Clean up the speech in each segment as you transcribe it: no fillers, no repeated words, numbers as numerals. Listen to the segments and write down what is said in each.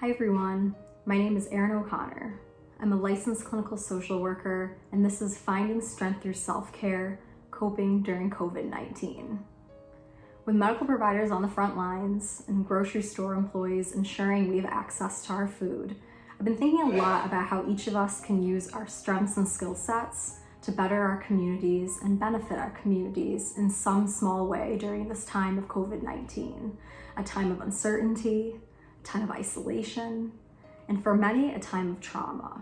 Hi everyone, my name is Erin O'Connor. I'm a licensed clinical social worker, and this is Finding Strength Through Self-Care, Coping During COVID-19. With medical providers on the front lines and grocery store employees ensuring we have access to our food, I've been thinking a lot about how each of us can use our strengths and skill sets to better our communities and benefit our communities in some small way during this time of COVID-19, a time of uncertainty, a time of isolation, and for many, a time of trauma.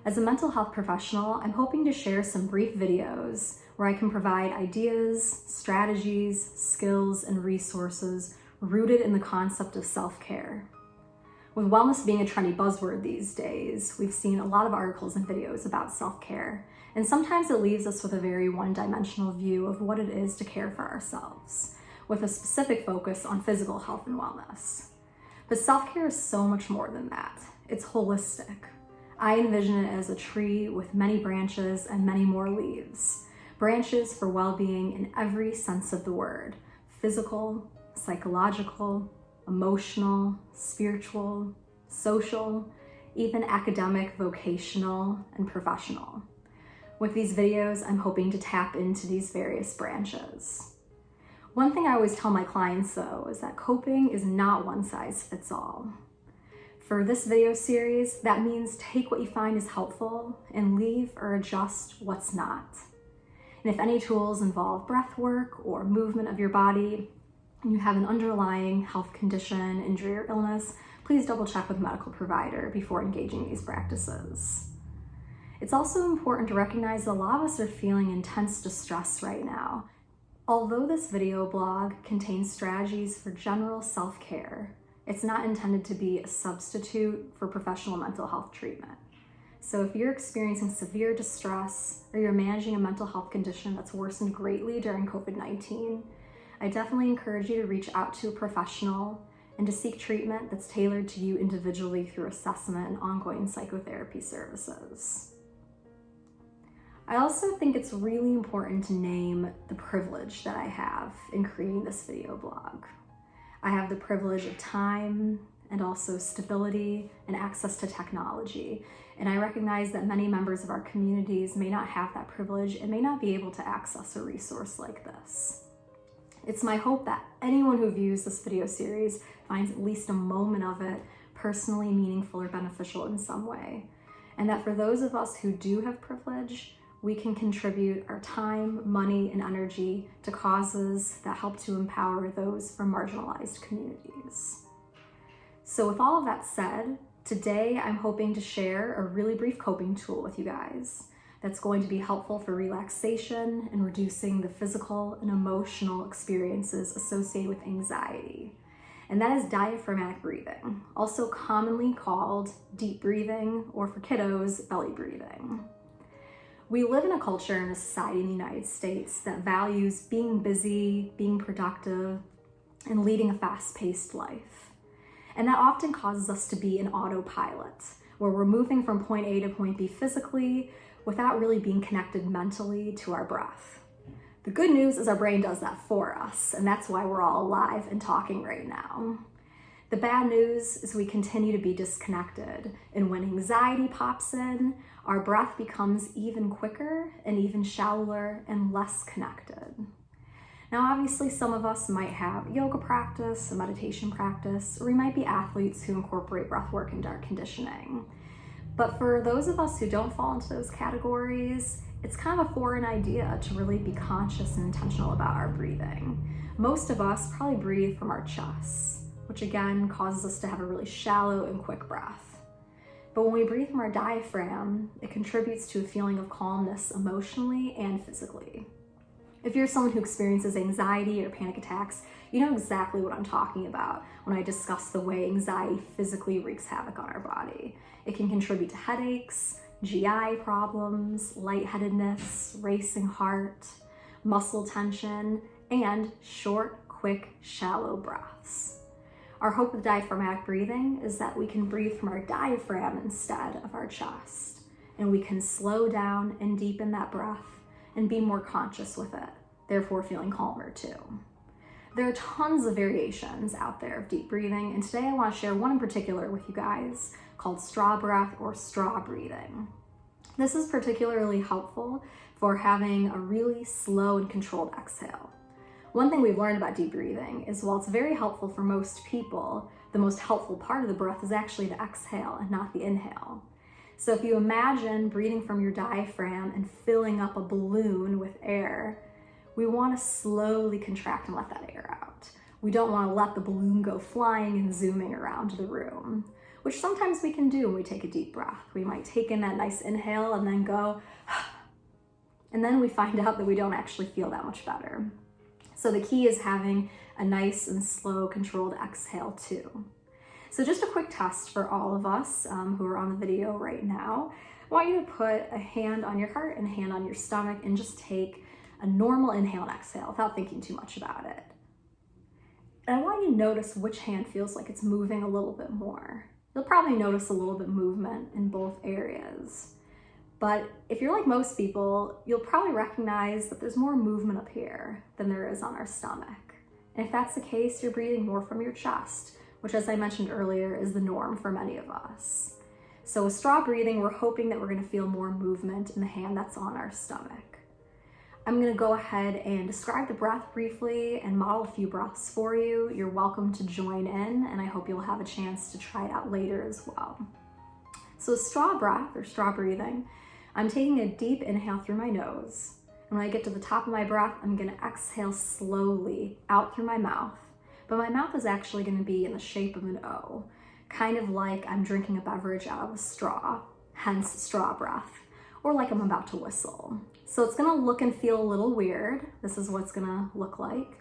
As a mental health professional, I'm hoping to share some brief videos where I can provide ideas, strategies, skills, and resources rooted in the concept of self-care. With wellness being a trendy buzzword these days, we've seen a lot of articles and videos about self-care, and sometimes it leaves us with a very one-dimensional view of what it is to care for ourselves, with a specific focus on physical health and wellness. But self-care is so much more than that. It's holistic. I envision it as a tree with many branches and many more leaves. Branches for well-being in every sense of the word: physical, psychological, emotional, spiritual, social, even academic, vocational, and professional. With these videos, I'm hoping to tap into these various branches. One thing I always tell my clients, though, is that coping is not one size fits all. For this video series, that means take what you find is helpful and leave or adjust what's not. And if any tools involve breath work or movement of your body, and you have an underlying health condition, injury, or illness, please double check with a medical provider before engaging these practices. It's also important to recognize that a lot of us are feeling intense distress right now. Although this video blog contains strategies for general self-care, it's not intended to be a substitute for professional mental health treatment. So if you're experiencing severe distress or you're managing a mental health condition that's worsened greatly during COVID-19, I definitely encourage you to reach out to a professional and to seek treatment that's tailored to you individually through assessment and ongoing psychotherapy services. I also think it's really important to name the privilege that I have in creating this video blog. I have the privilege of time and also stability and access to technology. And I recognize that many members of our communities may not have that privilege and may not be able to access a resource like this. It's my hope that anyone who views this video series finds at least a moment of it personally meaningful or beneficial in some way. And that for those of us who do have privilege, we can contribute our time, money, and energy to causes that help to empower those from marginalized communities. So with all of that said, today I'm hoping to share a really brief coping tool with you guys that's going to be helpful for relaxation and reducing the physical and emotional experiences associated with anxiety. And that is diaphragmatic breathing, also commonly called deep breathing, or for kiddos, belly breathing. We live in a culture and a society in the United States that values being busy, being productive, and leading a fast-paced life. And that often causes us to be in autopilot, where we're moving from point A to point B physically without really being connected mentally to our breath. The good news is our brain does that for us, and that's why we're all alive and talking right now. The bad news is we continue to be disconnected, and when anxiety pops in, our breath becomes even quicker and even shallower and less connected. Now, obviously, some of us might have yoga practice, a meditation practice, or we might be athletes who incorporate breath work into our conditioning. But for those of us who don't fall into those categories, it's kind of a foreign idea to really be conscious and intentional about our breathing. Most of us probably breathe from our chests, which again causes us to have a really shallow and quick breath. But when we breathe from our diaphragm, it contributes to a feeling of calmness emotionally and physically. If you're someone who experiences anxiety or panic attacks, you know exactly what I'm talking about when I discuss the way anxiety physically wreaks havoc on our body. It can contribute to headaches, GI problems, lightheadedness, racing heart, muscle tension, and short, quick, shallow breaths. Our hope with diaphragmatic breathing is that we can breathe from our diaphragm instead of our chest, and we can slow down and deepen that breath and be more conscious with it, therefore feeling calmer too. There are tons of variations out there of deep breathing, and today I want to share one in particular with you guys called straw breath or straw breathing. This is particularly helpful for having a really slow and controlled exhale. One thing we've learned about deep breathing is while it's very helpful for most people, the most helpful part of the breath is actually the exhale and not the inhale. So if you imagine breathing from your diaphragm and filling up a balloon with air, we want to slowly contract and let that air out. We don't want to let the balloon go flying and zooming around the room, which sometimes we can do when we take a deep breath. We might take in that nice inhale and then go, and then we find out that we don't actually feel that much better. So the key is having a nice and slow controlled exhale too. So just a quick test for all of us who are on the video right now. I want you to put a hand on your heart and a hand on your stomach and just take a normal inhale and exhale without thinking too much about it. And I want you to notice which hand feels like it's moving a little bit more. You'll probably notice a little bit movement in both areas. But if you're like most people, you'll probably recognize that there's more movement up here than there is on our stomach. And if that's the case, you're breathing more from your chest, which, as I mentioned earlier, is the norm for many of us. So with straw breathing, we're hoping that we're going to feel more movement in the hand that's on our stomach. I'm going to go ahead and describe the breath briefly and model a few breaths for you. You're welcome to join in, and I hope you'll have a chance to try it out later as well. So straw breath or straw breathing, I'm taking a deep inhale through my nose. And when I get to the top of my breath, I'm going to exhale slowly out through my mouth. But my mouth is actually going to be in the shape of an O, kind of like I'm drinking a beverage out of a straw, hence straw breath, or like I'm about to whistle. So it's going to look and feel a little weird. This is what it's going to look like.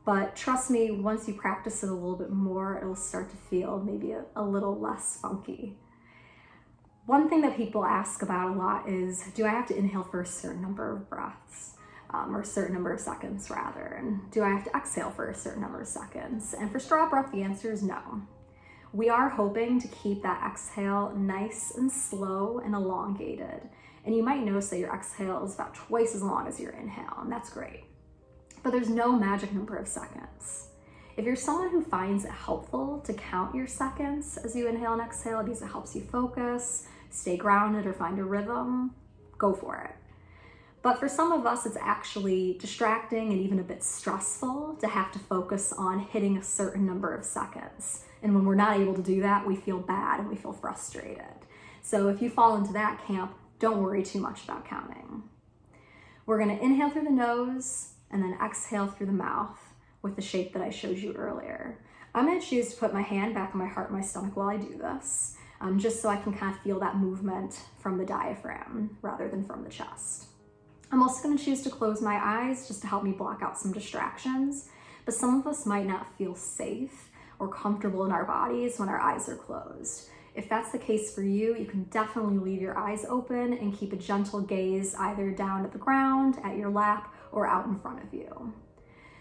But trust me, once you practice it a little bit more, it'll start to feel maybe a little less funky. One thing that people ask about a lot is, do I have to inhale for a certain number of breaths? Or a certain number of seconds rather, and do I have to exhale for a certain number of seconds? And for straw breath, the answer is no. We are hoping to keep that exhale nice and slow and elongated. And you might notice that your exhale is about twice as long as your inhale, and that's great. But there's no magic number of seconds. If you're someone who finds it helpful to count your seconds as you inhale and exhale because it helps you focus, stay grounded, or find a rhythm, go for it. But for some of us, it's actually distracting and even a bit stressful to have to focus on hitting a certain number of seconds. And when we're not able to do that, we feel bad and we feel frustrated. So if you fall into that camp, don't worry too much about counting. We're going to inhale through the nose and then exhale through the mouth with the shape that I showed you earlier. I'm going to choose to put my hand back on my heart and my stomach while I do this, just so I can kind of feel that movement from the diaphragm rather than from the chest. I'm also going to choose to close my eyes just to help me block out some distractions, but some of us might not feel safe or comfortable in our bodies when our eyes are closed. If that's the case for you, you can definitely leave your eyes open and keep a gentle gaze either down at the ground, at your lap, or out in front of you.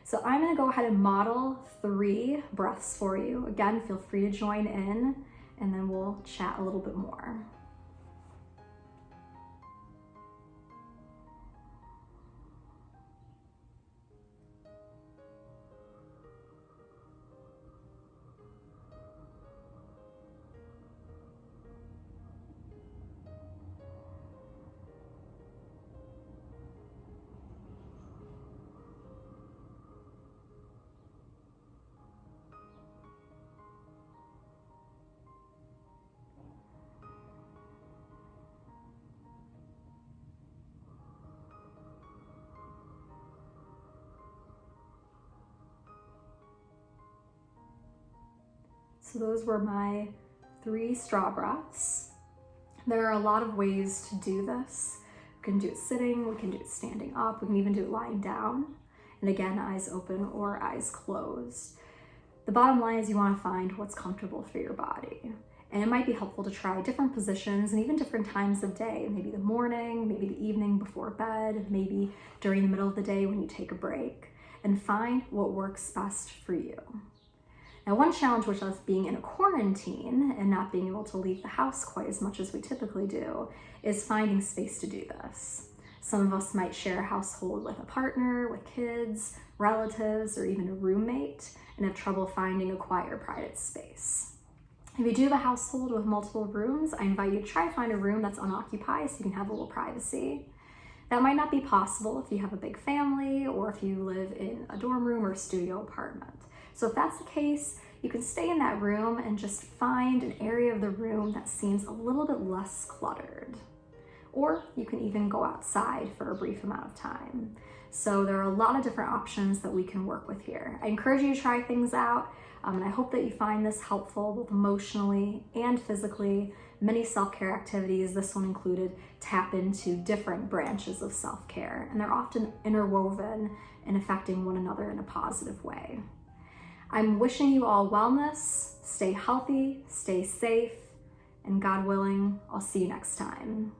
So I'm going to go ahead and model 3 breaths for you. Again, feel free to join in, and then we'll chat a little bit more. So those were my 3 straw breaths. There are a lot of ways to do this. We can do it sitting, we can do it standing up, we can even do it lying down. And again, eyes open or eyes closed. The bottom line is you want to find what's comfortable for your body. And it might be helpful to try different positions and even different times of day, maybe the morning, maybe the evening before bed, maybe during the middle of the day when you take a break, and find what works best for you. Now, one challenge with us being in a quarantine and not being able to leave the house quite as much as we typically do is finding space to do this. Some of us might share a household with a partner, with kids, relatives, or even a roommate, and have trouble finding a quiet or private space. If you do have a household with multiple rooms, I invite you to try to find a room that's unoccupied so you can have a little privacy. That might not be possible if you have a big family or if you live in a dorm room or a studio apartment. So if that's the case, you can stay in that room and just find an area of the room that seems a little bit less cluttered. Or you can even go outside for a brief amount of time. So there are a lot of different options that we can work with here. I encourage you to try things out, and I hope that you find this helpful both emotionally and physically. Many self-care activities, this one included, tap into different branches of self-care, and they're often interwoven and affecting one another in a positive way. I'm wishing you all wellness, stay healthy, stay safe, and God willing, I'll see you next time.